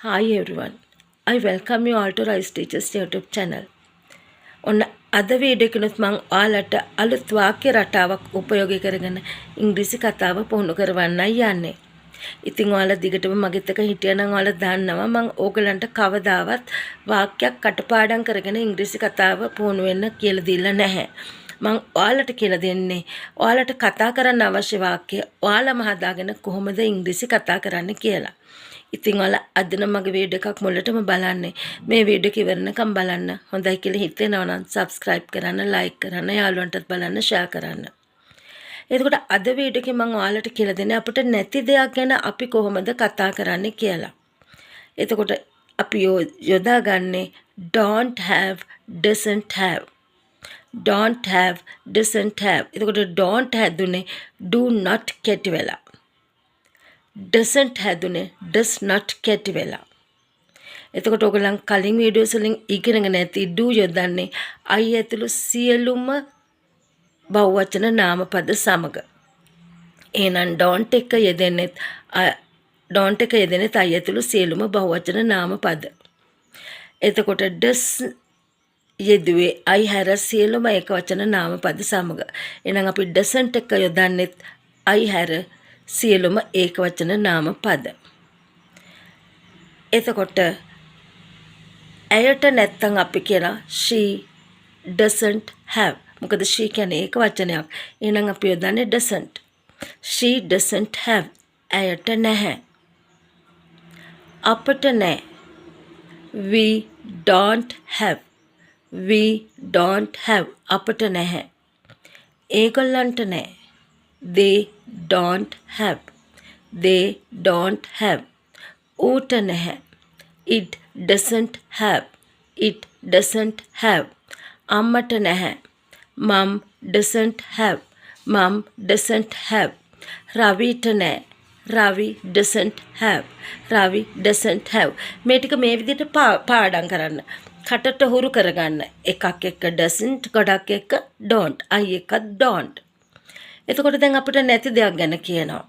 Hi everyone. I welcome you all to Royce Teacher's YouTube channel. ඔන්න අද video එකනොත් මම ඔයාලට අලුත් වාක්‍ය රටාවක් උපයෝගී කරගෙන ඉංග්‍රීසි කතාව පුහුණු කරවන්නයි යන්නේ. ඉතින් ඔයාලා දිගටම මගෙත් එක්ක හිටියනම් ඔයාලා දන්නවා මම ඕගලන්ට කවදාවත් වාක්‍යයක් කටපාඩම් කරගෙන ඉංග්‍රීසි කතාව පුහුණු වෙන්න කියලා දීලා නැහැ. මම ඔයාලට කියලා දෙන්නේ ඔයාලට කතා කරන්න අවශ්‍ය වාක්‍ය ඔයාලම හදාගෙන කොහොමද ඉංග්‍රීසි කතා කරන්න කියලා. ඉතින් ඔයාලා අද නම් මගේ වීඩියෝ එකක් මුලටම බලන්න. මේ වීඩියෝ එක ඉවරනකම් බලන්න. හොඳයි කියලා හිතෙනවා නම් subscribe කරන්න, like කරන්න, යාළුවන්ටත් බලන්න, share කරන්න. එතකොට අද වීඩියෝ එකේ මම ඔයාලට කියලා දෙන්නේ අපිට නැති දෙයක් ගැන අපි කොහොමද කතා කරන්නේ කියලා. එතකොට අපි යොදාගන්නේ don't have, doesn't have. Don't have, doesn't have. එතකොට don't හැදුනේ do not කෙටි වෙලා. doesn't හැදුනේ does not කෙටි වෙලා. එතකොට ඔයගොල්ලන් කලින් වීඩියෝස් වලින් ඉගෙනගෙන ඇති do යොදන්නේ I ඇතුළු සියලුම බහුවචන නාමපද සමග. එහෙනම් don't එක යෙදෙන්නේ I ඇතුළු සියලුම බහුවචන නාමපද. එතකොට does යෙදුවේ I හැර සියලුම ඒකවචන නාමපද සමග. එහෙනම් අපි doesn't එක යොදන්නේ I හැර සියලුම ඒකවචන නාමපද. එතකොට ඇයට නැත්තම් අපි කියලා she doesn't have. මොකද she කියන්නේ ඒකවචනයක්. එහෙනම් අපි යොදන්නේ doesn't. she doesn't have. ඇයට නැහැ. අපට නැහැ. we don't have. we don't have. අපට නැහැ. ඒගොල්ලන්ට නැහැ. they don't have. they don't have. ඌට නැහැ. it doesn't have. it doesn't have. අම්මට නැහැ. mum doesn't have. mum doesn't have. රවිට නැහැ. රවි doesn't have. Ravi doesn't have. මේ ටික මේ විදිහට පාඩම් කරන්න. කටට හුරු කරගන්න. එකක් එක්ක doesn't, ගොඩක් එක්ක don't. I එක don't. එතකොට දැන් අපිට නැති දෙයක් ගැන කියනවා.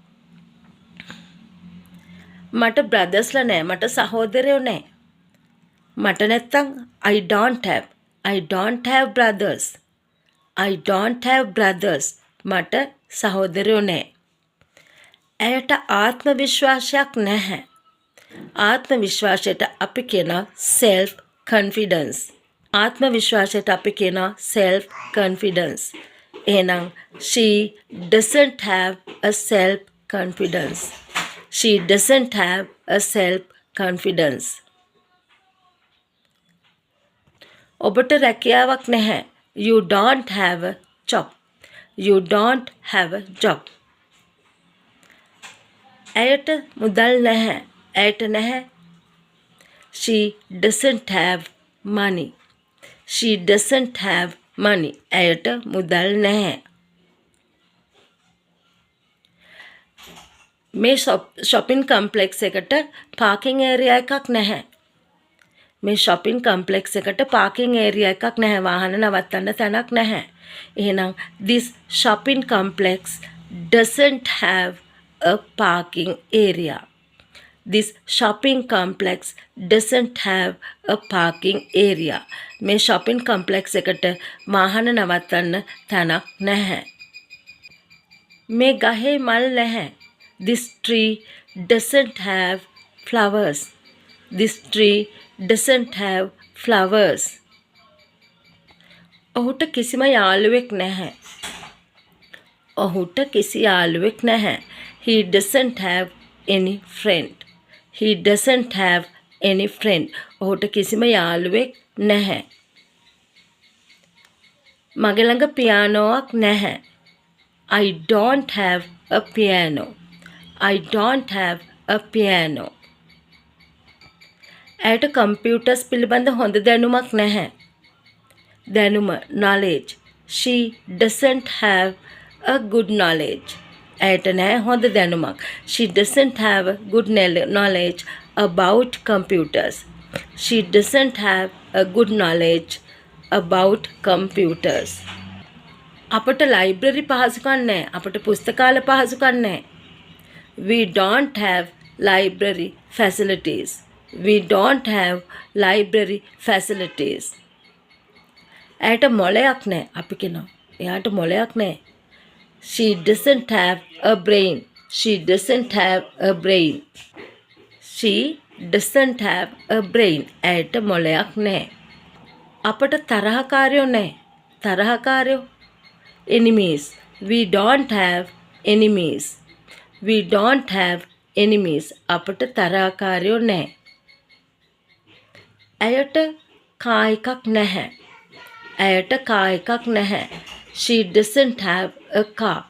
මට බ්‍රදර්ස්ලා නැහැ. මට සහෝදරයෝ නැහැ. මට නැත්තම් I don't have. I don't have brothers. I don't have brothers. මට සහෝදරයෝ නැහැ. ඇයට ආත්ම විශ්වාසයක් නැහැ. ආත්ම විශ්වාසයට අපි කියනවා self confidence. ආත්ම විශ්වාසයට අපි කියනවා self confidence. එහෙනම් she doesn't have a self confidence. she doesn't have a self confidence. ඔබට රැකියාවක් නැහැ. you don't have a job. you don't have a job. ඇයට මුදල් නැහැ. ඇයට නැහැ. she doesn't have money. she doesn't have money. ඇයට මුදල් නැහැ. මේ shopping complex එකට parking area එකක් නැහැ. මේ shopping complex එකට parking area එකක් නැහැ. වාහන නවත්තන්න තැනක් නැහැ. එහෙනම් this shopping complex doesn't have a parking area. This shopping complex doesn't have a parking area. මේ shopping complex එකට වාහන නවත්තන්න තැනක් නැහැ. මේ ගහේ මල් නැහැ. This tree doesn't have flowers. This tree doesn't have flowers. ඔහුට කිසිම යාළුවෙක් නැහැ. ඔහුට කිසි යාළුවෙක් නැහැ. He doesn't have any friend. He doesn't have any friend. ඔහුට කිසිම යාළුවෙක් නැහැ. මගේ ළඟ පියානෝවක් නැහැ. I don't have a piano. I don't have a piano. ඇයට කම්පියුටර්ස් පිළිබඳ හොඳ දැනුමක් නැහැ. දැනුම knowledge. She doesn't have a good knowledge. ඇයට නැහැ හොඳ දැනුමක්. She doesn't have good knowledge about computers. She doesn't have a good knowledge about computers. අපට ලයිබ්‍රරි පහසුකම් නැහැ. අපට පුස්තකාල පහසුකම් නැහැ. We don't have library facilities. We don't have library facilities. ඇයට මොලයක් නැහැ. අපි කියනවා එයාට මොලයක් නැහැ. She doesn't have a brain. She doesn't have a brain. She doesn't have a brain. ඇයට මොලයක් නැහැ. අපට තරහකාරයෝ නැහැ. තරහකාරයෝ enemies. We don't have enemies. We don't have enemies. අපට තරහකාරයෝ නැහැ. ඇයට කා එකක් නැහැ. ඇයට කා එකක් නැහැ. She doesn't have a car.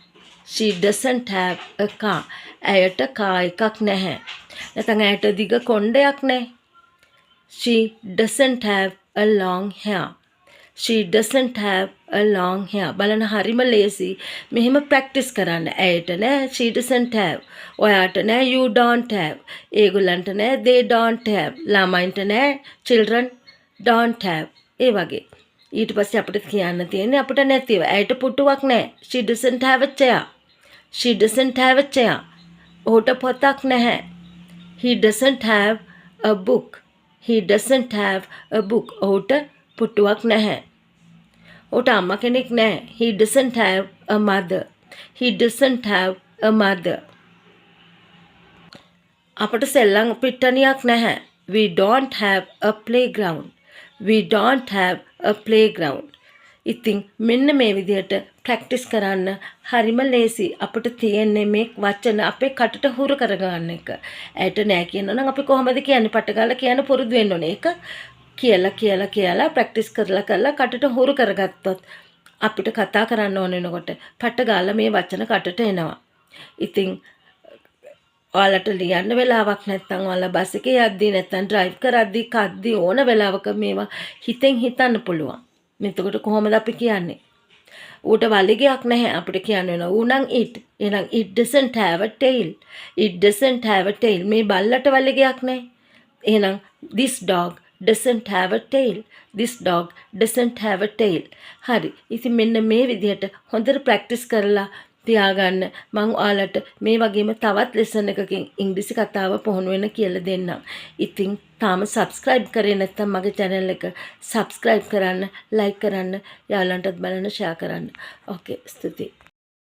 She doesn't have a car. ඇයට කා එකක් නැහැ. නැත්නම් ඇයට දිග කොණ්ඩයක් නැහැ. She doesn't have a long hair. She doesn't have a long hair. බලන්න හරිම ලේසි. මෙහෙම ප්‍රැක්ටිස් කරන්න. ඇයට නෑ she doesn't have. ඔයාට නෑ you don't have. ඒගොල්ලන්ට නෑ they don't have. ළමයින්ට නෑ children don't have. ඒ වගේ. ඊට පස්සේ අපිට කියන්න තියෙන්නේ අපිට නැතිව. ඇයට පුටුවක් නෑ. She doesn't have a chair. She doesn't have a chair. ඔහුට පොතක් නැහැ. He doesn't have a book. He doesn't have a book. ඔහුට පුටුවක් නැහැ. ඔහුට අම්මා කෙනෙක් නැහැ. He doesn't have a mother. He doesn't have a mother. අපට සෙල්ලම් පිට්ටනියක් නැහැ. We don't have a playground. We don't have a playground. ඉතින් මෙන්න මේ විදිහට ප්‍රැක්ටිස් කරන්න හරිම ලේසි. අපිට තියෙන්නේ මේ වචන අපේ කටට හුරු කරගන්න එක. ඇයට නෑ කියනවා නම් අපි කොහොමද කියන්නේ? පට ගාලා කියන්න පුරුදු වෙන්න ඕනේ. ඒක කියලා ප්‍රැක්ටිස් කරලා කටට හුරු කරගත්තොත් අපිට කතා කරන්න ඕන වෙනකොට පට ගාලා මේ වචන කටට එනවා. ඉතින් ඔයාලට ලියන්න වෙලාවක් නැත්නම් ඔයාලා බස් එකේ යද්දී නැත්නම් ඩ්‍රයිව් කරද්දී කද්දී ඕන වෙලාවක මේවා හිතෙන් හිතන්න පුළුවන්. එතකොට කොහොමද අපි කියන්නේ? ඌට වලිගයක් නැහැ අපිට කියන්න වෙනවා. ඌ නම් it. එහෙනම් it doesn't have a tail. It doesn't have a tail. මේ බල්ලට වලිගයක් නැහැ. එහෙනම් this dog doesn't have a tail. This dog doesn't have a tail. හරි. ඉතින් මෙන්න මේ විදිහට හොඳට ප්‍රැක්ටිස් කරලා තියාගන්න. මම ඔයාලට මේ වගේම තවත් ලෙසන් එකකින් ඉංග්‍රීසි කතාව පුහුණු වෙන කියලා දෙන්නම්. ඉතින් තාම subscribe කරේ නැත්නම් මගේ channel එක subscribe කරන්න, like කරන්න, යාළුවන්ටත් බලන්න, share කරන්න. ඕකේ, ස්තුතියි.